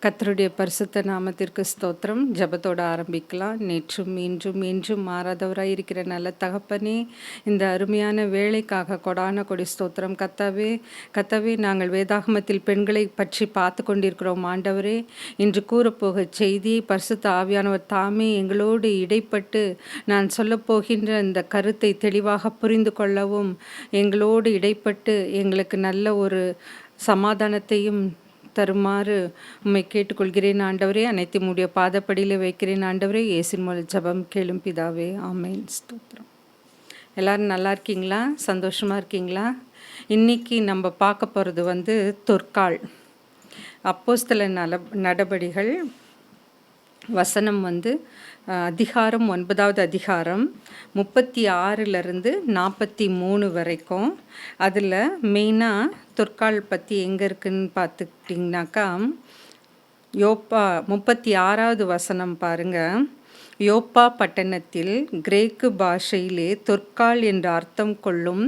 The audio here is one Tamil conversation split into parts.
கர்த்தருடைய பரிசுத்த நாமத்திற்கு ஸ்தோத்திரம். ஜெபத்தோட ஆரம்பிக்கலாம். நேற்றும் இன்றும் என்றும் மாறாதவராய் இருக்கிற நல்ல தகப்பனே, இந்த அருமையான வேலைக்காக கொடான கொடி ஸ்தோத்திரம். கர்த்தாவே, நாங்கள் வேதாகமத்தில் பெண்களை பற்றி பார்த்து கொண்டிருக்கிறோம். ஆண்டவரே, இன்று கூறப்போக செய்தி பரிசுத்த ஆவியானவர் தாமே எங்களோடு இடைப்பட்டு நான் சொல்லப்போகின்ற இந்த கருத்தை தெளிவாக புரிந்து கொள்ளவும், எங்களோடு இடைப்பட்டு எங்களுக்கு நல்ல ஒரு சமாதானத்தையும் தருமாறு உம்மை கேட்டுக்கொள்கிறேன் ஆண்டவரே. அனைத்து உம்முடைய பாதப்படியில் வைக்கிறேன் ஆண்டவரே. இயேசுவின் மூலம் ஜெபம் கேளும் பிதாவே, ஆமென். ஸ்தோத்திரம். எல்லாரும் நல்லா இருக்கீங்களா? சந்தோஷமாக இருக்கீங்களா? இன்றைக்கி நம்ம பார்க்க போகிறது தொற்கால். அப்போஸ்தல நடபடிகள் வசனம் அதிகாரம் 9வது அதிகாரம் 36லிருந்து 43 வரைக்கும். அதில் மெயினாக தொற்கால் பற்றி எங்கே இருக்குன்னு பார்த்துக்கிட்டிங்கனாக்கா, யோப்பா 36வது வசனம் பாருங்கள். யோப்பா பட்டணத்தில் கிரேக்கு பாஷையிலே தொற்கால் என்று அர்த்தம் கொள்ளும்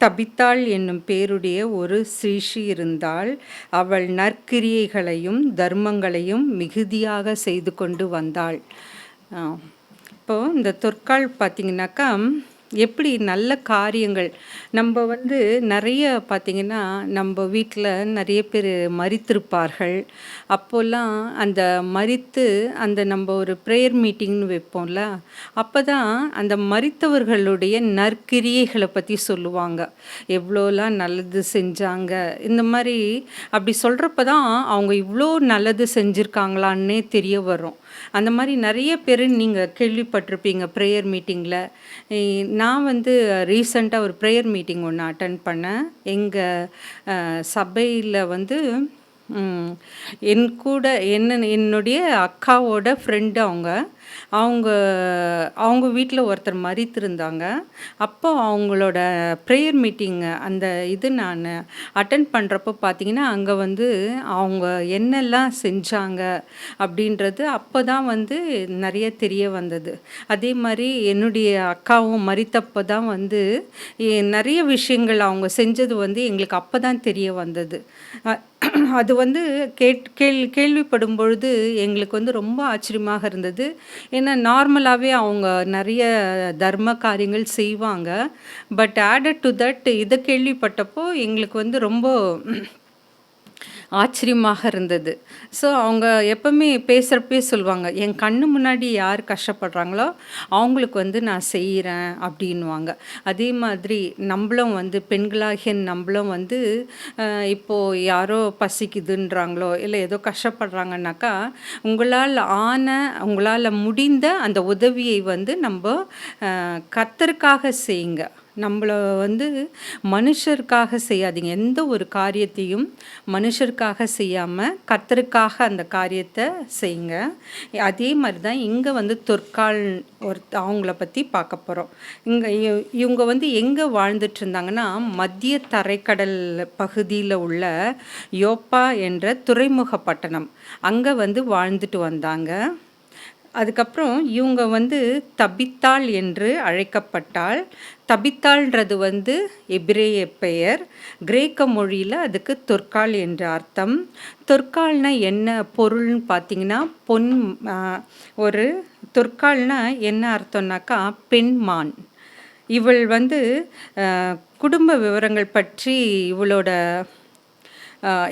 தபித்தாள் என்னும் பேருடைய ஒரு ஸ்ரீஷி இருந்தாள். அவள் நற்கிரியைகளையும் தர்மங்களையும் மிகுதியாக செய்து கொண்டு வந்தாள். இப்போது இந்த தொற்கால் பார்த்திங்கனாக்கா, எப்படி நல்ல காரியங்கள் நம்ம நிறைய பார்த்திங்கன்னா, நம்ம வீட்டில் நிறைய பேர் மரித்திருப்பார்கள். அப்போல்லாம் அந்த மரித்து நம்ம ஒரு ப்ரேயர் மீட்டிங்னு வைப்போம்ல, அப்போ தான் அந்த மரித்தவர்களுடைய நற்கிரியைகளை பற்றி சொல்லுவாங்க. எவ்வளோலாம் நல்லது செஞ்சாங்க, இந்த மாதிரி அப்படி சொல்கிறப்ப தான் அவங்க இவ்வளோ நல்லது செஞ்சுருக்காங்களான்னே தெரிய வரும். அந்த மாதிரி நிறைய பேர் நீங்கள் கேள்விப்பட்டிருப்பீங்க ப்ரேயர் மீட்டிங்கில். நான் ரீசெண்டாக ஒரு ப்ரேயர் மீட்டிங் ஒன்று அட்டன் பண்ணேன். எங்கள் சபையில் என் கூட என்னுடைய அக்காவோட ஃப்ரெண்டு அவங்க வீட்டில் ஒருத்தர் மரித்திருந்தாங்க. அப்போ அவங்களோட ப்ரேயர் மீட்டிங் அந்த நான் அட்டன் பண்ணுறப்போ பார்த்திங்கன்னா, அங்கே அவங்க என்னெல்லாம் செஞ்சாங்க அப்படின்றது அப்போ தான் நிறைய தெரிய வந்தது. அதே மாதிரி என்னுடைய அக்காவும் மரித்தப்போ தான் நிறைய விஷயங்கள் அவங்க செஞ்சது எங்களுக்கு அப்போ தான் தெரிய வந்தது. அது கேள்விப்படும் பொழுது எங்களுக்கு ரொம்ப ஆச்சரியமாக இருந்தது. ஏன்னா நார்மலாகவே அவங்க நிறைய தர்ம காரியங்கள் செய்வாங்க. பட் ஆடட் டு தட் இதை கேள்விப்பட்டப்போ எங்களுக்கு ரொம்ப ஆச்சரியமாக இருந்தது. ஸோ அவங்க எப்பவுமே பேசுகிறப்பே சொல்லுவாங்க, என் கண்ணு முன்னாடி யார் கஷ்டப்படுறாங்களோ அவங்களுக்கு நான் செய்கிறேன் அப்படின்வாங்க. அதே மாதிரி நம்மளும் பெண்களாகிய நம்மளும் இப்போது யாரோ பசிக்குதுன்றாங்களோ இல்லை ஏதோ கஷ்டப்படுறாங்கன்னாக்கா, உங்களால் முடிந்த அந்த உதவியை நம்ம கர்த்தருக்காக செய்யுங்க. நம்மளை மனுஷருக்காக செய்யாதீங்க. எந்த ஒரு காரியத்தையும் மனுஷருக்காக செய்யாமல் கர்த்தருக்காக அந்த காரியத்தை செய்யுங்க. அதே மாதிரி தான் இங்கே தொற்கால் அவங்கள பற்றி பார்க்க போகிறோம். இவங்க எங்கே வாழ்ந்துட்டு இருந்தாங்கன்னா, மத்திய தரைக்கடல் பகுதியில் உள்ள யோப்பா என்ற துறைமுக பட்டணம், அங்கே வாழ்ந்துட்டு வந்தாங்க. அதுக்கப்புறம் இவங்க தபித்தாள் என்று அழைக்கப்பட்டாள். தபித்தாள்ன்றது எபிரேய பெயர். கிரேக்க மொழியில் அதுக்கு தொற்கால் என்ற அர்த்தம். தொற்கால்னா என்ன பொருள்னு பார்த்திங்கன்னா, ஒரு தொற்கால்னா என்ன அர்த்தம்னாக்கா பெண்மான். இவள் குடும்ப விவரங்கள் பற்றி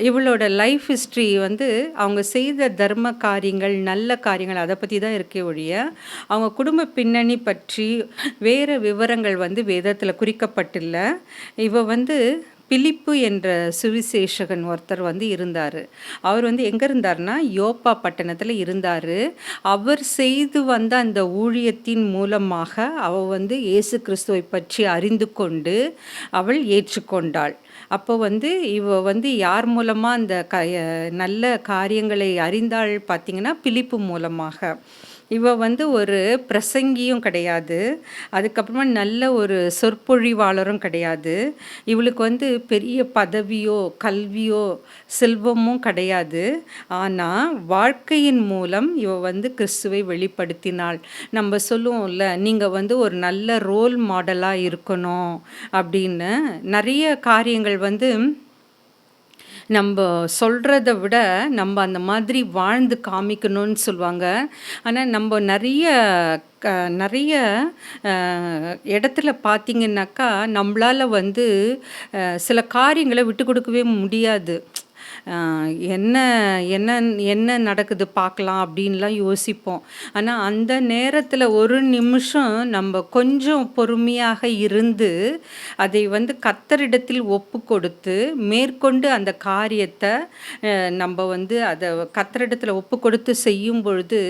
இவளோட லைஃப் ஹிஸ்ட்ரி அவங்க செய்த தர்ம காரியங்கள் நல்ல காரியங்கள் அதை பற்றி தான் இருக்கே ஒழிய, அவங்க குடும்ப பின்னணி பற்றி வேறு விவரங்கள் வேதத்தில் குறிக்கப்பட்டில்லை. இவ பிலிப்பு என்ற சுவிசேஷகன் ஒருத்தர் இருந்தார். அவர் எங்கே இருந்தார்னா, யோப்பா பட்டணத்தில் இருந்தார். அவர் செய்து வந்த அந்த ஊழியத்தின் மூலமாக அவள் இயேசு கிறிஸ்துவை பற்றி அறிந்து கொண்டு அவள் ஏற்றுக்கொண்டாள். அப்போ இவ யார் மூலமாக அந்த நல்ல காரியங்களை அறிந்தாள் பார்த்திங்கன்னா, பிலிப்பு மூலமாக. இவ ஒரு பிரசங்கியும் கிடையாது, அதுக்கப்புறமா நல்ல ஒரு சொற்பொழிவாளரும் கிடையாது. இவளுக்கு பெரிய பதவியோ கல்வியோ செல்வமும் கிடையாது. ஆனால் வாழ்க்கையின் மூலம் இவ கிறிஸ்துவை வெளிப்படுத்தினாள். நம்ம சொல்லுவோம்ல, நீங்கள் ஒரு நல்ல ரோல் மாடலாக இருக்கணும் அப்படின்னு. நிறைய காரியங்கள் நம்ப சொல்றத விட, நம்ப அந்த மாதிரி வாழ்ந்து காமிக்கணும்னு சொல்லுவாங்க. ஆனா, நம்ப க நெறைய அ இடத்துல பார்த்தீங்கன்னாக்கா, நம்பளால வந்து சில காரியங்கள விட்டுக் குடுக்கவே முடியாது. அ என்ன என்ன என்ன நடக்குது பார்க்கலாம் அப்படின்லாம் யோசிப்போம். ஆனா, அந்த நேரத்துல ஒரு நிமிஷம் நம்ப கொஞ்சம் பொறுமையாக இருந்து, அதை வந்து கர்த்தரிடத்தில் ஒப்புக்கொடுத்து, மேற்கொண்டு அந்த காரியத்த நம்ப வந்து அத கர்த்தரிடத்துல ஒப்புக்கொடுத்து செய்யும் பொழுது,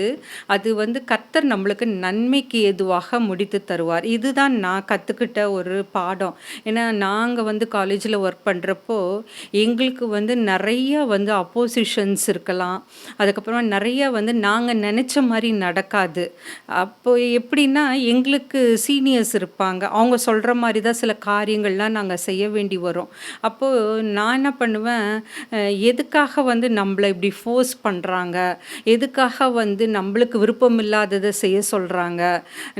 அது வந்து கர்த்தர் நம்மளுக்கு நன்மைக்கு ஏதுவாக முடித்து தருவார். இதுதான் நான் கத்துக்கிட்ட ஒரு பாடம். ஏன்னா, நாங்க வந்து காலேஜ்ல ஒர்க் பண்றப்போ, எங்களுக்கு வந்து நெறைய வந்து அப்போசிஷன்ஸ் இருக்கலாம். அதுக்கப்புறமா நெறைய வந்து நாங்க நெனச்ச மாரி நடக்காது. அப்போ எப்படின்னா, எங்களுக்கு சீனியர்ஸ் இருப்பாங்க. அவங்க சொல்ற மாரி தான் சில காரியங்கள்லாம் நாங்க செய்ய வேண்டி வரும். அப்போ நான் என்ன பண்ணுவேன், அ எதுக்காக வந்து நம்பள இப்படி ஃபோர்ஸ் பண்றாங்க? எதுக்காக வந்து நம்பளுக்கு விருப்பம் இல்லாதத செய்ய சொல்றாங்க?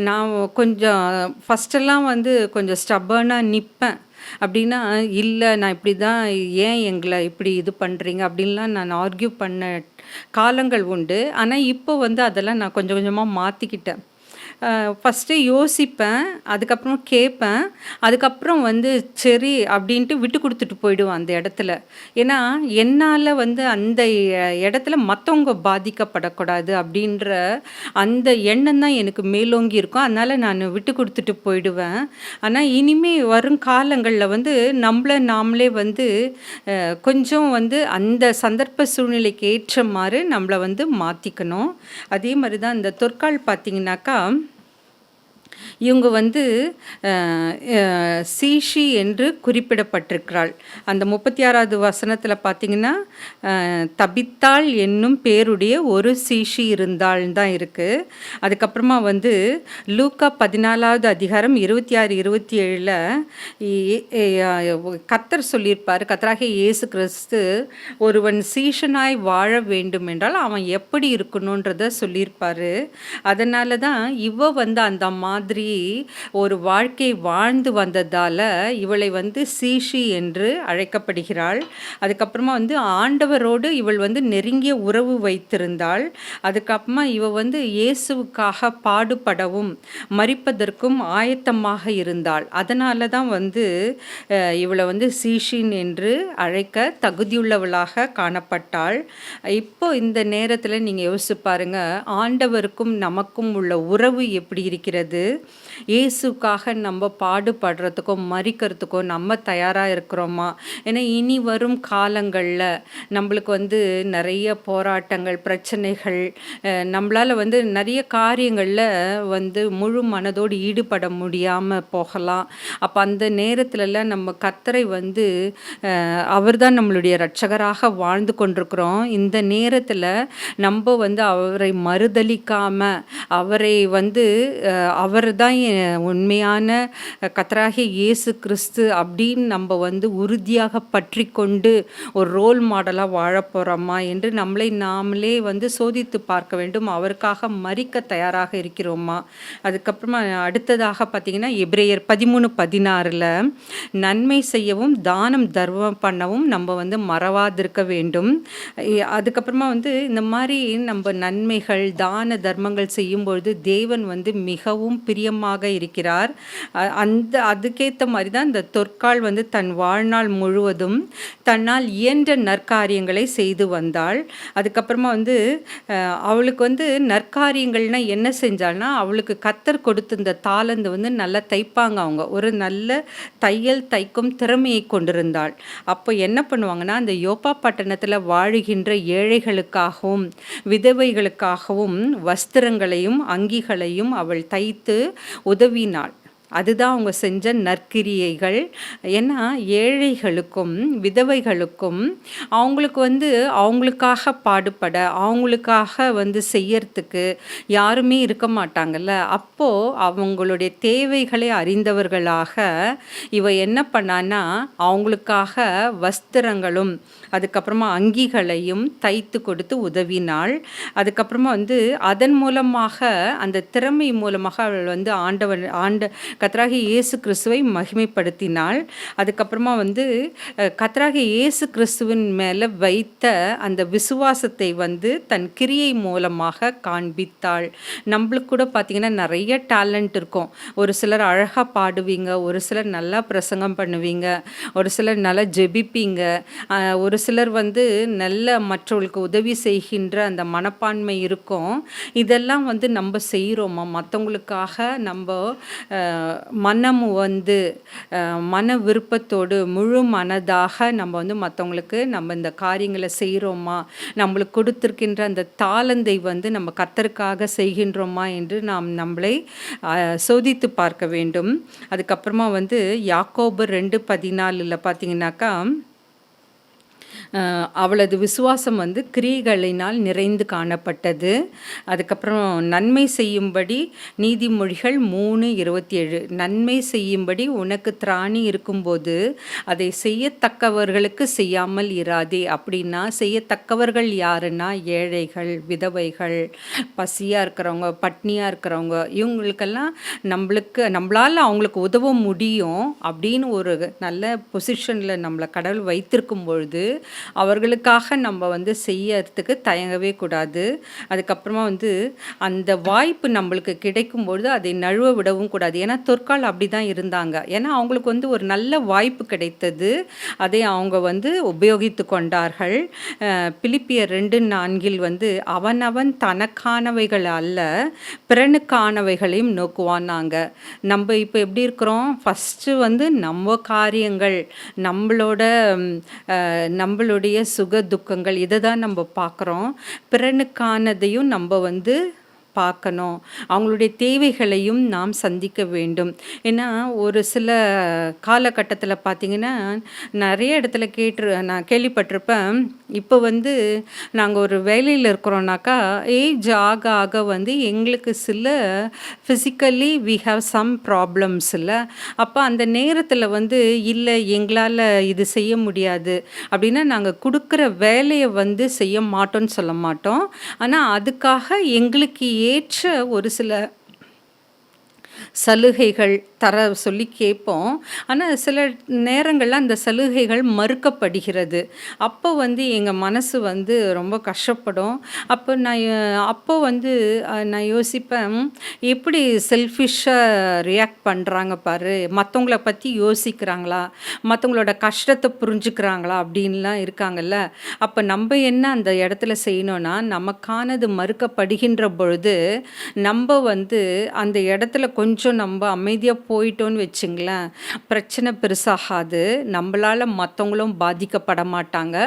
நான் கொஞ்சம் ஃபர்ஸ்ட்டெல்லாம் வந்து கொஞ்சம் ஸ்டப்பர்னா நிப்பேன். அப்படின்னா, "இல்ல நான் இப்படி தான் ஏன் எங்கள இப்படி இது பண்றீங்க?" அப்படின்லாம் நான் ஆர்க்யூ பண்ண காலங்கள் உண்டு. ஆனா, இப்போ வந்து அதெல்லாம் நான் கொஞ்சம் கொஞ்சமா மாத்திக்கிட்டேன். ஃபர்ஸ்ட்டு யோசிப்பேன். அதுக்கப்புறம் கேட்பேன். அதுக்கப்புறம் வந்து சரி அப்படின்ட்டு விட்டு குடுத்துட்டு போயிடுவேன் அந்த இடத்துல. ஏன்னா, என்னால வந்து அந்த இடத்துல மத்தவங்க பாதிக்கப்படக்கூடாது அப்படின்ற அந்த எண்ணம் தான் எனக்கு மேலோங்கி இருக்கும். அதனால நானு விட்டு குடுத்துட்டு போயிடுவேன். ஆனா, இனிமே வரும் காலங்கள்ல வந்து நம்பள நாமளே வந்து கொஞ்சம் வந்து அந்த சந்தர்ப்ப சூழ்நிலைக்கு ஏற்றமாறு நம்மள வந்து மாத்திக்கணும். அதே மாரி தான் இந்த தொற்கால் பார்த்தீங்கன்னாக்கா, இவங்க வந்து அ அ சீஷி என்று குறிப்பிடப்பட்டிருக்கிறாள். அந்த 36வது வசனத்தில பார்த்தீங்கன்னா, தபித்தாள் என்னும் பேருடைய ஒரு சீஷி இருந்தாள்ன்னு தான் இருக்கு. அதுக்கப்புறமா வந்து லூக்கா 14வது அதிகாரம் 26, 27ல எ எ கர்த்தர் சொல்லியிருப்பாரு. கர்த்தராகிய இயேசு கிறிஸ்து ஒருவன் சீஷனாய் வாழ வேண்டுமென்றால் அவன் எப்படி இருக்கணுன்றத சொல்லியிருப்பாரு. அதனால தான் இவ வந்து அந்த மாதிரி ஒரு வாழ்க்கை வாழ்ந்து வந்ததால இவளை வந்து சீஷி என்று அழைக்கப்படுகிறாள். அதுக்கப்புறமா வந்து ஆண்டவரோடு இவள் வந்து நெருங்கிய உறவு வைத்திருந்தாள். அதுக்கப்புறமா இவ வந்து இயேசுவுக்காக பாடுபடவும் மரிப்பதற்கும் ஆயத்தமாக இருந்தாள். அதனால தான் வந்து இவள வந்து சீஷின் என்று அழைக்க தகுதியுள்ளவளாக காணப்பட்டாள். இப்போ இந்த நேரத்துல நீங்க யோசிச்சு பாருங்க, ஆண்டவருக்கும் நமக்கும் உள்ள உறவு எப்படி இருக்கிறது? இயேசுக்காக நம்ம பாடுபடுறதுக்கும், மரிக்கிறதுக்கும் நம்ம தயாரா இருக்கிறோமா? ஏன்னா இனி வரும் காலங்கள்ல நம்மளுக்கு வந்து நெறைய போராட்டங்கள், பிரச்சனைகள், நம்மளால வந்து நெறைய காரியங்கள்ல வந்து முழு மனதோடு ஈடுபட முடியாம போகலாம். அப்ப அந்த நேரத்துலலாம் நம்ம கர்த்தரை வந்து அவர்தான் நம்மளுடைய இரட்சகராக வாழ்ந்து கொண்டிருக்கிறோம். இந்த நேரத்துல நம்ப வந்து அவரை மறுதலிக்காம, அவரை வந்து அவர் தான் உண்மையான கர்த்தராகிய இயேசு கிறிஸ்து அப்படின்னு நம்ப வந்து உறுதியாக பற்றிக்கொண்டு ஒரு ரோல் மாடலா வாழப் போறோமா என்று நம்மளை நாமளே வந்து சோதித்து பார்க்க வேண்டும். அவருக்காக மரிக்க தயாராக இருக்கிறோமா? அதுக்கப்புறமா அடுத்ததாக பார்த்தீங்கன்னா, எபிரேயர் 13:16ல நன்மை செய்யவும், தானம் தர்மம் பண்ணவும் நம்ம வந்து மறவாதிருக்க வேண்டும். அதுக்கப்புறமா வந்து இந்த மாரி நம்ப நன்மைகள், தான தர்மங்கள் செய்யும்பொழுது தேவன் வந்து மிகவும் பிரியமாக இருக்கிறார். அதுக்கேத்த மாரி தான் இந்த தொற்காள் வந்து தன் வாழ்நாள் முழுவதும் தன்னால் இயன்ற நற்காரியங்களை செய்து வந்தாள். அதுக்கப்புறமா வந்து அவளுக்கு வந்து நற்காரியங்கள்னா என்ன செஞ்சாள்னா, அவளுக்கு கர்த்தர் கொடுத்த இந்த தாலந்து வந்து நல்லா தைப்பாங்க அவங்க. ஒரு நல்ல தையல் தைக்கும் திறமையை கொண்டிருந்தாள். அப்போ என்ன பண்ணுவாங்கன்னா, அந்த யோப்பா பட்டணத்துல வாழுகின்ற ஏழைகளுக்காகவும், விதவைகளுக்காகவும் வஸ்திரங்களையும், அங்கிகளையும் அவள் தைத்து உதவினாள். அதுதான் அவங்க செஞ்ச நற்கிரியைகள். ஏன்னா ஏழைகளுக்கும், விதவைகளுக்கும் அவங்களுக்கு வந்து அவங்களுக்காக பாடுபட, அவங்களுக்காக வந்து செய்யறதுக்கு யாருமே இருக்க மாட்டாங்கல்ல. அப்போ அவங்களுடைய தேவைகளை அறிந்தவர்களாக இவ என்ன பண்ணான்னா, அவங்களுக்காக வஸ்திரங்களும், அதுக்கப்புறமா அங்கிகளையும் தைத்து கொடுத்து உதவினாள். அதுக்கப்புறமா வந்து அதன் மூலமாக, அந்த திறமை மூலமாக அவள் வந்து கர்த்தராகிய இயேசு கிறிஸ்துவை மகிமைப்படுத்தினாள். அதுக்கப்புறமா வந்து கர்த்தராகிய இயேசு கிறிஸ்துவின் மேலே வைத்த அந்த விசுவாசத்தை வந்து தன் கிரியை மூலமாக காண்பித்தாள். நம்மளுக்கு கூட பார்த்திங்கன்னா நிறைய டேலண்ட் இருக்கும். ஒரு சிலர் அழகாக பாடுவீங்க, ஒரு சிலர் நல்லா பிரசங்கம் பண்ணுவீங்க, ஒரு சிலர் நல்லா ஜெபிப்பீங்க, ஒரு சிலர் வந்து நல்ல மற்றவர்களுக்கு உதவி செய்கின்ற அந்த மனப்பான்மை இருக்கும். இதெல்லாம் வந்து நம்ம செய்கிறோமா மற்றவங்களுக்காக? நம்ம மனம் வந்து மன விருப்பத்தோடு முழு மனதாக நம்ம வந்து மற்றவங்களுக்கு நம்ம இந்த காரியங்களை செய்கிறோமா? நம்மளுக்கு கொடுத்திருக்கின்ற அந்த தாளந்தை வந்து நம்ம கர்த்தருக்காக செய்கின்றோமா என்று நாம் நம்மளை சோதித்து பார்க்க வேண்டும். அதுக்கப்புறமா வந்து யாக்கோபு 2:14 பார்த்தீங்கன்னாக்கா, அவளது விசுவாசம் வந்து கிரியைகளினால் நிறைந்து காணப்பட்டது. அதுக்கப்புறம் நன்மை செய்யும்படி நீதிமொழிகள் 3:27 நன்மை செய்யும்படி உனக்கு திராணி இருக்கும்போது அதை செய்யத்தக்கவர்களுக்கு செய்யாமல் இராதே. அப்படின்னா செய்யத்தக்கவர்கள் யாருன்னா ஏழைகள், விதவைகள், பசியாக இருக்கிறவங்க, பட்னியாக இருக்கிறவங்க, இவங்களுக்கெல்லாம் நம்மளால் அவங்களுக்கு உதவ முடியும் அப்படின்னு ஒரு நல்ல பொசிஷனில் நம்மளை கடவுள் வைத்திருக்கும் பொழுது அவர்களுக்காக நம்ம வந்து செய்யறதுக்கு தயங்கவே கூடாது. அதுக்கப்புறமா வந்து அந்த வாய்ப்பு நம்மளுக்கு கிடைக்கும்பொழுது அதை நழுவ விடவும் கூடாது. ஏன்னா தொற்கால் அப்படி தான் இருந்தாங்க. ஏன்னா அவங்களுக்கு வந்து ஒரு நல்ல வாய்ப்பு கிடைத்தது, அதை அவங்க வந்து உபயோகித்து கொண்டார்கள். பிலிப்பியர் 2:4 வந்து அவனவன் தனக்கானவைகள் அல்ல பிறனுக்கானவைகளையும் நோக்குவானாங்க. நம்ம இப்போ எப்படி இருக்கிறோம்? ஃபஸ்ட்டு வந்து நம்ம காரியங்கள், நம்மளுடைய சுக துக்கங்கள் இதை தான் நம்ம பார்க்குறோம். பிறனுக்கானதையும் நம்ம வந்து பார்க்கணும். அவங்களுடைய தேவைகளையும் நாம் சந்திக்க வேண்டும். ஏன்னா ஒரு சில காலகட்டத்தில் பார்த்திங்கன்னா நிறைய இடத்துல நான் கேள்விப்பட்டிருப்பேன். இப்போ வந்து நாங்கள் ஒரு வேலையில் இருக்கிறோன்னாக்கா ஏஜ் ஆக ஆக வந்து எங்களுக்கு சில physically we have some problems இல்லை. அப்போ அந்த நேரத்தில் வந்து இல்லை எங்களால் இது செய்ய முடியாது அப்படின்னா நாங்கள் கொடுக்குற வேலையை வந்து செய்ய மாட்டோம்னு சொல்ல மாட்டோம். ஆனால் அதுக்காக எங்களுக்கு ஏற்ற ஒரு சில சலுகைகள் தர சொல்லி கேட்போம். ஆனால் சில நேரங்களில் அந்த சலுகைகள் மறுக்கப்படுகிறது. அப்போ வந்து எங்கள் மனசு வந்து ரொம்ப கஷ்டப்படும். அப்போ வந்து நான் யோசிப்பேன், எப்படி செல்ஃபிஷாக ரியாக்ட் பண்ணுறாங்க பாரு, மற்றவங்கள பற்றி யோசிக்கிறாங்களா, மற்றவங்களோட கஷ்டத்தை புரிஞ்சுக்கிறாங்களா அப்படின்லாம் இருக்காங்கல்ல. அப்போ நம்ம என்ன அந்த இடத்துல செய்யணும்னா, நமக்கானது மறுக்கப்படுகின்ற பொழுது நம்ம வந்து அந்த இடத்துல கொஞ்சம் நம்ம அமைதியாக போயிட்டோன்னு வச்சுங்களேன், பிரச்சனை பெருசாகாது. நம்மளால் மற்றவங்களும் பாதிக்கப்பட மாட்டாங்க.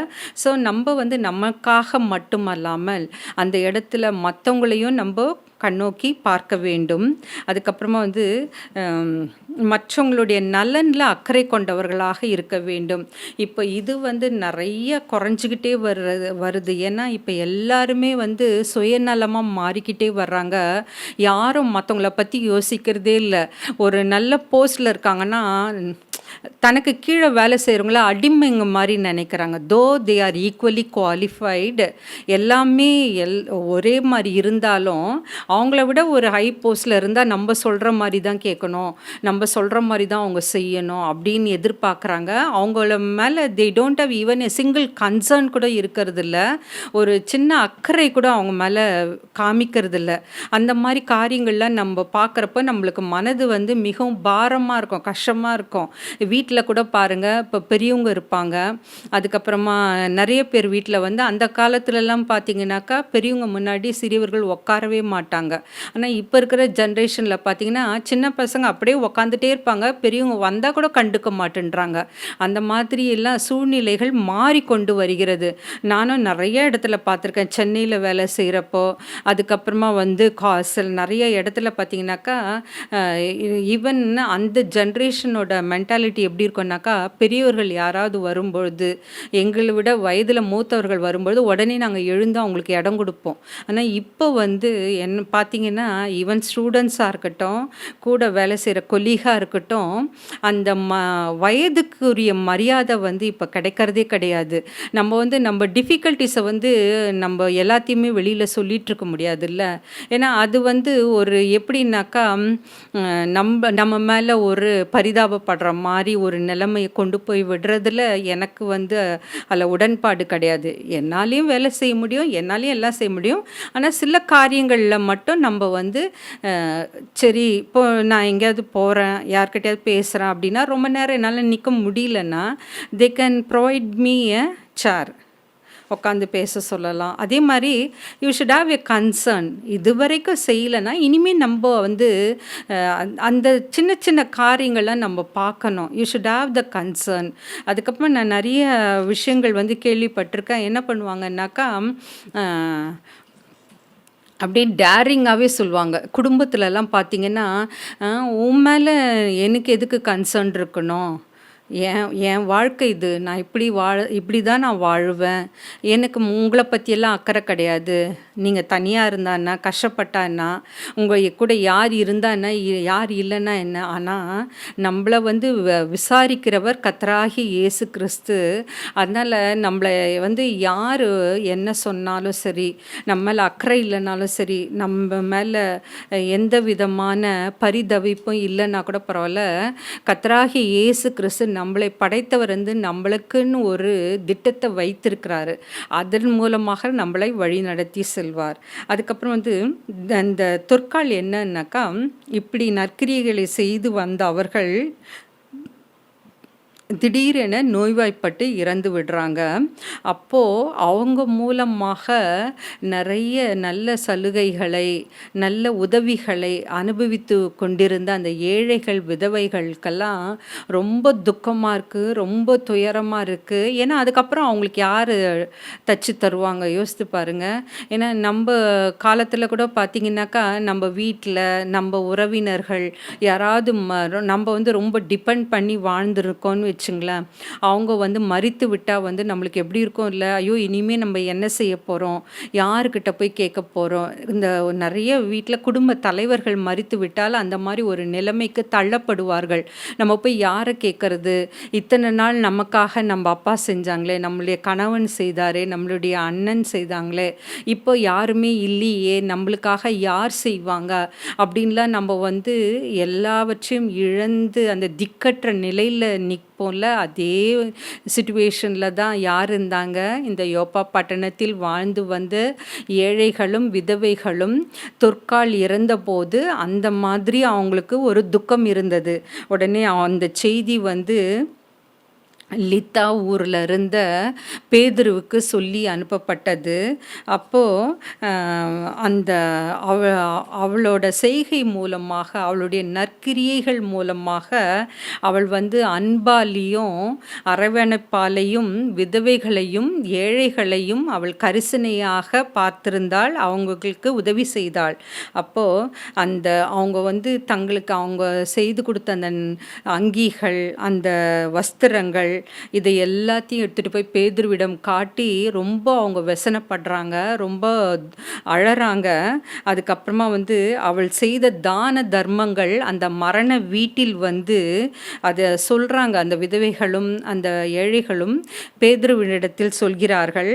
ஸோ நம்ம வந்து நமக்காக மட்டுமல்லாமல் அந்த இடத்துல மற்றவங்களையும் நம்ம கண்ணோக்கி பார்க்க வேண்டும். அதுக்கப்புறமா வந்து மற்றவங்களுடைய நலனில் அக்கறை கொண்டவர்களாக இருக்க வேண்டும். இப்போ இது வந்து நிறைய குறைஞ்சிக்கிட்டே வருது. ஏன்னா இப்போ எல்லாருமே வந்து சுயநலமாக மாறிக்கிட்டே வர்றாங்க. யாரும் மற்றவங்கள பற்றி யோசிக்கிறதே இல்லை. ஒரு நல்ல போஸ்டில் இருக்காங்கன்னா தனக்கு கீழே வேலை செய்கிறவங்கள அடிமைங்க மாதிரி நினைக்கிறாங்க. தோ தே ஆர் ஈக்குவலி குவாலிஃபைடு, எல்லாமே ஒரே மாதிரி இருந்தாலும் அவங்கள விட ஒரு ஹை போஸ்டில் இருந்தால் நம்ம சொல்கிற மாதிரி தான் கேட்கணும், நம்ம சொல்கிற மாதிரி தான் அவங்க செய்யணும் அப்படின்னு எதிர்பார்க்குறாங்க. அவங்கள மேலே they don't have even a single concern கூட இருக்கிறதில்ல, ஒரு சின்ன அக்கறை கூட அவங்க மேலே காமிக்கிறதில்ல. அந்த மாதிரி காரியங்கள்லாம் நம்ம பார்க்குறப்ப நம்மளுக்கு மனது வந்து மிகவும் பாரமாக இருக்கும், கஷ்டமாக இருக்கும். வீட்டில் கூட பாருங்கள், இப்போ பெரியவங்க இருப்பாங்க, அதுக்கப்புறமா நிறைய பேர் வீட்டில் வந்து அந்த காலத்துலலாம் பார்த்தீங்கன்னாக்கா பெரியவங்க முன்னாடி சிறியவர்கள் உட்காரவே மாட்டாங்க. ஆனால் இப்போ இருக்கிற ஜென்ரேஷனில் பார்த்தீங்கன்னா சின்ன பசங்க அப்படியே உட்காந்துட்டே இருப்பாங்க, பெரியவங்க வந்தால் கூட கண்டுக்க மாட்டேன்றாங்க. அந்த மாதிரி எல்லாம் சூழ்நிலைகள் மாறிக்கொண்டு வருகிறது. நானும் நிறைய இடத்துல பார்த்துருக்கேன். சென்னையில் வேலை செய்கிறப்போ, அதுக்கப்புறமா வந்து நிறைய இடத்துல பார்த்தீங்கன்னாக்கா ஈவன் அந்த ஜென்ரேஷனோட மென்டாலிட்டி பர்சனாலிட்டி எப்படி இருக்கும்னாக்கா, பெரியவர்கள் யாராவது வரும்பொழுது, எங்களை விட வயதில் மூத்தவர்கள் வரும்பொழுது உடனே நாங்கள் எழுந்து அவங்களுக்கு இடம் கொடுப்போம். ஆனால் இப்போ வந்து என்ன பார்த்தீங்கன்னா, ஈவன் ஸ்டூடெண்ட்ஸாக இருக்கட்டும், கூட வேலை செய்கிற கொலீகாக இருக்கட்டும், அந்த வயதுக்குரிய மரியாதை வந்து இப்போ கிடைக்கிறதே கிடையாது. நம்ம வந்து நம்ம டிஃபிகல்ட்டிஸை வந்து நம்ம எல்லாத்தையுமே வெளியில் சொல்லிட்டு இருக்க முடியாதுல்ல. ஏன்னா அது வந்து ஒரு எப்படின்னாக்கா, நம்ம மேலே ஒரு பரிதாபப்படுற மாதிரி ஒரு நிலைமையை கொண்டு போய் விடுறதுல எனக்கு வந்து அதில் உடன்பாடு கிடையாது. என்னாலையும் வேலை செய்ய முடியும், என்னாலையும் எல்லாம் செய்ய முடியும். ஆனால் சில காரியங்களில் மட்டும் நம்ம வந்து சரி, இப்போ நான் எங்கேயாவது போகிறேன், யார்கிட்டயாவது பேசுகிறேன் அப்படின்னா, ரொம்ப நேரம் என்னால் நிற்க முடியலன்னா, they can provide me a chair, உட்காந்து பேச சொல்லலாம். அதே மாதிரி you should have a concern. இது வரைக்கும் செய்யலைன்னா இனிமேல் நம்ம வந்து அந்த சின்ன சின்ன காரியங்கள்லாம் நம்ம பார்க்கணும். You should have the concern. அதுக்கப்புறம் நான் நிறைய விஷயங்கள் வந்து கேள்விப்பட்டிருக்கேன். என்ன பண்ணுவாங்கன்னாக்கா, அப்படியே டேரிங்காகவே சொல்லுவாங்க. குடும்பத்துலலாம் பார்த்தீங்கன்னா, உன் மேலே எனக்கு எதுக்கு கன்சர்ன் இருக்கணும், என் வாழ்க்கை இது, நான் இப்படி தான் நான் வாழுவேன், எனக்கு உங்களை பற்றியெல்லாம் அக்கறை கிடையாது, நீங்கள் தனியாக இருந்தான்னா கஷ்டப்பட்டான்னா உங்கள் கூட யார் இருந்தான்னா யார் இல்லைன்னா என்ன, ஆனால் நம்மளை வந்து விசாரிக்கிறவர் கர்த்தராகிய இயேசு கிறிஸ்து. அதனால் நம்மளை வந்து யார் என்ன சொன்னாலும் சரி, நம்ம மேலே அக்கறை இல்லைனாலும் சரி, நம்ம மேலே எந்த விதமான பரிதவிப்பும் இல்லைன்னா கூட பரவாயில்ல, கர்த்தராகிய இயேசு கிறிஸ்து நம்மளை படைத்தவர் வந்து நம்மளுக்குன்னு ஒரு திட்டத்தை வைத்திருக்கிறாரு. அதன் மூலமாக நம்மளை வழி நடத்தி செல்வார். அதுக்கப்புறம் வந்து அந்த தொற்கால் என்னன்னாக்கா, இப்படி நற்கிரியைகளை செய்து வந்த அவர்கள் திடீரென நோய்வாய்ப்பட்டு இறந்து விடுறாங்க. அப்போது அவங்க மூலமாக நிறைய நல்ல சலுகைகளை, நல்ல உதவிகளை அனுபவித்து கொண்டிருந்த அந்த ஏழைகள் விதவைகளுக்கெல்லாம் ரொம்ப துக்கமாக இருக்குது, ரொம்ப துயரமாக இருக்குது. ஏன்னா அதுக்கப்புறம் அவங்களுக்கு யார் தச்சு தருவாங்க, யோசித்து பாருங்கள். ஏன்னா நம்ம காலத்தில் கூட பார்த்திங்கனாக்கா, நம்ம வீட்டில் நம்ம உறவினர்கள் யாராவது நம்ம வந்து ரொம்ப டிபெண்ட் பண்ணி வாழ்ந்துருக்கோன்னு வச்சுங்களேன், அவங்க வந்து மறித்து விட்டால் வந்து நம்மளுக்கு எப்படி இருக்கும் இல்லை, ஐயோ இனிமேல் நம்ம என்ன செய்ய போகிறோம், யாருக்கிட்ட போய் கேட்க போகிறோம். இந்த நிறைய வீட்டில் குடும்ப தலைவர்கள் மறித்து விட்டால் அந்த மாதிரி ஒரு நிலைமைக்கு தள்ளப்படுவார்கள். நம்ம போய் யாரை கேட்கறது, இத்தனை நாள் நமக்காக நம்ம அப்பா செஞ்சாங்களே, நம்மளுடைய கணவன் செய்தாரே, நம்மளுடைய அண்ணன் செய்தாங்களே, இப்போ யாருமே இல்லையே, நம்மளுக்காக யார் செய்வாங்க அப்படின்லாம் நம்ம வந்து எல்லாவற்றையும் இழந்து அந்த திக்கற்ற நிலையில் நிற்போம்ல. அதே சிச்சுவேஷனில் தான் யார் இருந்தாங்க, இந்த யோப்பா பட்டணத்தில் வாழ்ந்து வந்த ஏழைகளும் விதவைகளும் தொற்கால் இறந்தபோது அந்த மாதிரி அவங்களுக்கு ஒரு துக்கம் இருந்தது. உடனே அந்த செய்தி வந்து லித்தா ஊரில் இருந்த பேதுருவுக்கு சொல்லி அனுப்பப்பட்டது. அப்போது அந்த அவளோட செய்கை மூலமாக, அவளுடைய நற்கிரியைகள் மூலமாக அவள் வந்து அன்பாலையும் அரவணைப்பாலையும் விதவைகளையும் ஏழைகளையும் அவள் கரிசனையாக பார்த்திருந்தாள், அவங்களுக்கு உதவி செய்தாள். அப்போது அந்த அவங்க வந்து தங்களுக்கு அவங்க செய்து கொடுத்த அந்த அங்கிகள், அந்த வஸ்திரங்கள், இதை எல்லாத்தையும் எடுத்துகிட்டு போய் பேதுருவிடம் காட்டி ரொம்ப அவங்க व्यசனப்படுறாங்க, ரொம்ப அழறாங்க. அதுக்கப்புறமா வந்து அவள் செய்த தான தர்மங்கள் அந்த மரண வீட்டில் வந்து அதை சொல்கிறாங்க. அந்த விதவைகளும் அந்த ஏழைகளும் பேதுருவினிடத்தில் சொல்கிறார்கள்.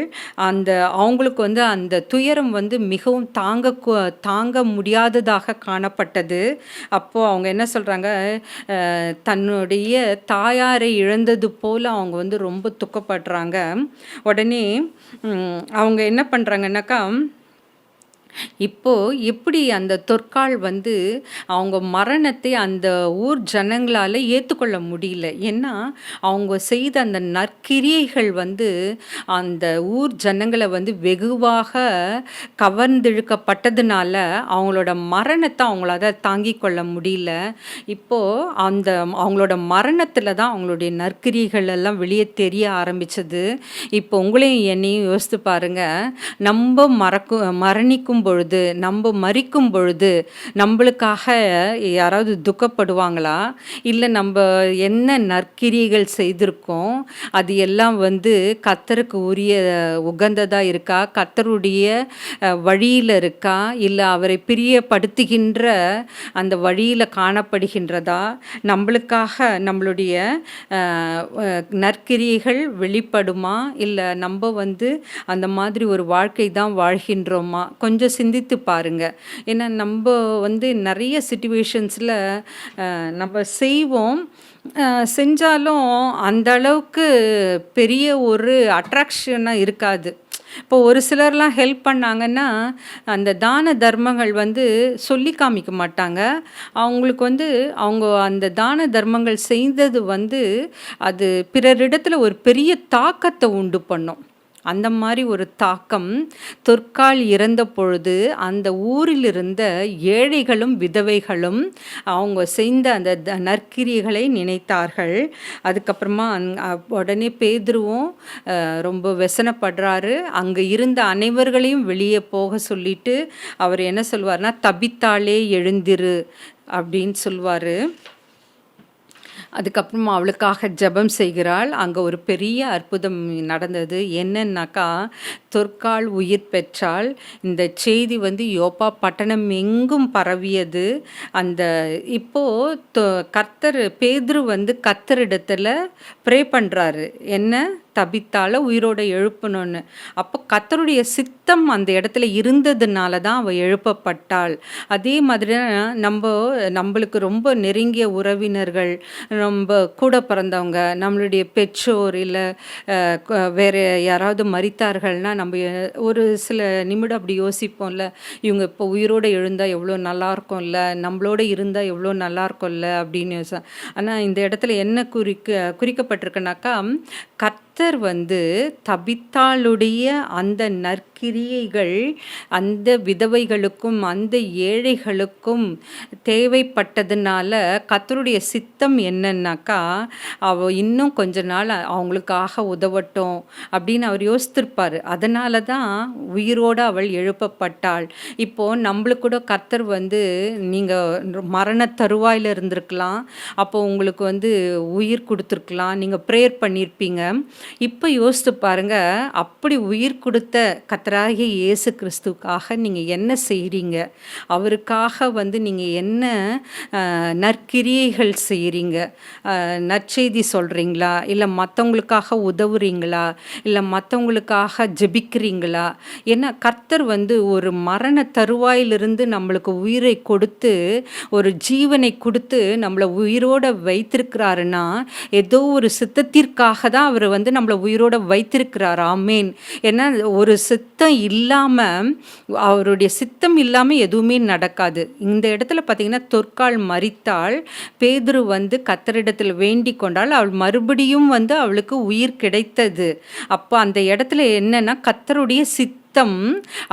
அந்த அவங்களுக்கு வந்து அந்த துயரம் வந்து மிகவும் தாங்க முடியாததாக காணப்பட்டது. அப்போது அவங்க என்ன சொல்கிறாங்க, தன்னுடைய தாயாரை இழந்தது போல் அவங்க வந்து ரொம்ப துக்கப்படுறாங்க. உடனே அவங்க என்ன பண்ணுறாங்கன்னாக்கா, இப்போது எப்படி அந்த தொற்கால் வந்து அவங்க மரணத்தை அந்த ஊர் ஜனங்களால் ஏற்றுக்கொள்ள முடியல. ஏன்னா அவங்க செய்த அந்த நற்கிரியைகள் வந்து அந்த ஊர் ஜனங்களை வந்து வெகுவாக கவர்ந்திழுக்கப்பட்டதுனால அவங்களோட மரணத்தை அவங்களால தாங்கிக் கொள்ள முடியல. இப்போது அந்த அவங்களோட மரணத்தில் தான் அவங்களுடைய நற்கிரியைகள் எல்லாம் வெளியே தெரிய ஆரம்பித்தது. இப்போ உங்களையும் என்னையும் யோசித்து பாருங்கள், நம்ம மரணிக்கும் இருக்கும் பொழுது, நம்ம மரிக்கும் பொழுது நம்மளுக்காக யாராவது துக்கப்படுவாங்களா? இல்லை நம்ம என்ன நற்கிரியைகள் செய்திருக்கோம், அது எல்லாம் வந்து கர்த்தருக்கு உரிய உகந்ததாக இருக்கா, கர்த்தருடைய வழியில் இருக்கா, இல்லை அவரை பிரியப்படுத்துகின்ற அந்த வழியில் காணப்படுகின்றதா, நம்மளுக்காக நம்மளுடைய நற்கிரியைகள் வெளிப்படுமா, இல்லை நம்ம வந்து அந்த மாதிரி ஒரு வாழ்க்கை தான் வாழ்கின்றோமா? கொஞ்சம் சிந்தித்து பாருங்க. ஏன்னா நம்ம வந்து நிறைய சிச்சுவேஷன்ஸில் நம்ம செய்வோம், செஞ்சாலும் அந்த அளவுக்கு பெரிய ஒரு அட்ராக்ஷனாக இருக்காது. இப்போ ஒரு சிலர்லாம் ஹெல்ப் பண்ணாங்கன்னா, அந்த தான தர்மங்கள் வந்து சொல்லி காமிக்க மாட்டாங்க. அவங்களுக்கு வந்து அவங்க அந்த தான தர்மங்கள் செய்தது வந்து அது பிறரிடத்துல ஒரு பெரிய தாக்கத்தை உண்டு பண்ணும். அந்த மாதிரி ஒரு தாக்கம் தொற்கால் இறந்த பொழுது அந்த ஊரில் இருந்த ஏழைகளும் விதவைகளும் அவங்க செய்த அந்த நற்கிரியைகளை நினைத்தார்கள். அதுக்கப்புறமா உடனே பேதுருவும் ரொம்ப வெசனப்படுறாரு. அங்கே இருந்த அனைவர்களையும் வெளியே போக சொல்லிட்டு அவர் என்ன சொல்வார்னா, தபித்தாளே எழுந்திரு அப்படின்னு சொல்வார். அதுக்கப்புறமா அவளுக்காக ஜெபம் செய்கிறாள். அங்கே ஒரு பெரிய அற்புதம் நடந்தது. என்னன்னாக்கா, தொற்காள் உயிர் பெற்றாள். இந்த செய்தி வந்து யோப்பா பட்டணம் எங்கும் பரவியது. அந்த இப்போது கர்த்தர் பேதுரு வந்து கர்த்தரிடத்தில் ப்ரே பண்ணுறாரு, என்ன தபித்தால உயிரோட எழுப்பணும்னு. அப்போ கர்த்தருடைய சித்தம் அந்த இடத்துல இருந்ததுனால தான் அவள் எழுப்பப்பட்டாள். அதே மாதிரி நம்மளுக்கு ரொம்ப நெருங்கிய உறவினர்கள், ரொம்ப கூட பிறந்தவங்க, நம்மளுடைய பெற்றோர், இல்லை வேறு யாராவது மரித்தார்கள்னால் நம்ம ஒரு சில நிமிடம் அப்படி யோசிப்போம்ல, இவங்க இப்போ உயிரோடு எழுந்தால் எவ்வளோ நல்லாயிருக்கும்ல, நம்மளோட இருந்தால் எவ்வளோ நல்லாயிருக்கும்ல அப்படின்னு. ஆனால் இந்த இடத்துல என்ன குறிக்கப்பட்டிருக்குனாக்கா, கர்த்தர் வந்து தபித்தாளுடைய அந்த நற்கிரியைகள் அந்த விதவைகளுக்கும் அந்த ஏழைகளுக்கும் தேவைப்பட்டதுனால கர்த்தருடைய சித்தம் என்னன்னாக்கா, இன்னும் கொஞ்ச நாள் அவங்களுக்காக உதவட்டும் அப்படின்னு அவர் யோசித்திருப்பார். அதனால தான் உயிரோடு அவள் எழுப்பப்பட்டாள். இப்போது நம்மளுக்கு கூட கர்த்தர் வந்து நீங்கள் மரண தருவாயில் இருந்திருக்கலாம், அப்போ உங்களுக்கு வந்து உயிர் கொடுத்துருக்கலாம், நீங்கள் ப்ரேயர் பண்ணியிருப்பீங்க. இப்போ யோசித்து பாருங்க, அப்படி உயிர் கொடுத்த கர்த்தராகிய இயேசு கிறிஸ்துக்காக நீங்கள் என்ன செய்கிறீங்க, அவருக்காக வந்து நீங்கள் என்ன நற்கிரியைகள் செய்கிறீங்க, நற்செய்தி சொல்கிறீங்களா, இல்லை மற்றவங்களுக்காக உதவுறீங்களா, இல்லை மற்றவங்களுக்காக ஜெபிக்கிறீங்களா? ஏன்னா கர்த்தர் வந்து ஒரு மரண தருவாயிலிருந்து நம்மளுக்கு உயிரை கொடுத்து ஒரு ஜீவனை கொடுத்து நம்மளை உயிரோட வைத்திருக்கிறாருன்னா ஏதோ ஒரு சித்தத்திற்காக தான் அவர் வந்து நம்மளை உயிரோட வைத்திருக்கிறார். ஆமேன். ஏன்னா ஒரு சித்தம் இல்லாமல், அவருடைய சித்தம் இல்லாமல் எதுவுமே நடக்காது. இந்த இடத்துல பார்த்தீங்கன்னா, தொற்காள் மரித்தாள், பேதுரு வந்து கர்த்தரிடத்தில் வேண்டிக் கொண்டாள், அவள் மறுபடியும் வந்து அவளுக்கு உயிர் கிடைத்தது. அப்போ அந்த இடத்துல என்னன்னா, கர்த்தருடைய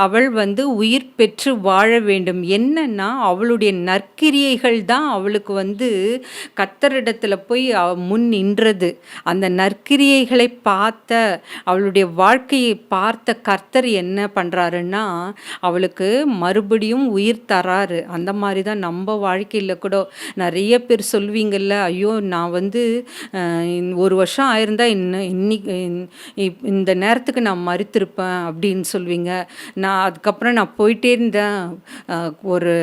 அவள் வந்து உயிர் பெற்று வாழ வேண்டும். என்னன்னா அவளுடைய நற்கிரியைகள் தான் அவளுக்கு வந்து கர்த்தரிடத்துல போய் முன் நின்றது. அந்த நற்கிரியைகளை பார்த்த, அவளுடைய வாழ்க்கையை பார்த்த கர்த்தர் என்ன பண்ணுறாருன்னா, அவளுக்கு மறுபடியும் உயிர் தராரு. அந்த மாதிரி தான் நம்ம வாழ்க்கையில் கூட நிறைய பேர் சொல்வீங்கள்ல, ஐயோ நான் வந்து 1 வருஷம் ஆயிருந்தா இன்னைக்கு இந்த நேரத்துக்கு நான் மரித்திருப்பேன் அப்படின்னு சொல்லுவீங்க. நான் அதுக்கப்புறம் நான் போயிட்டே இருந்தேன், ஒரு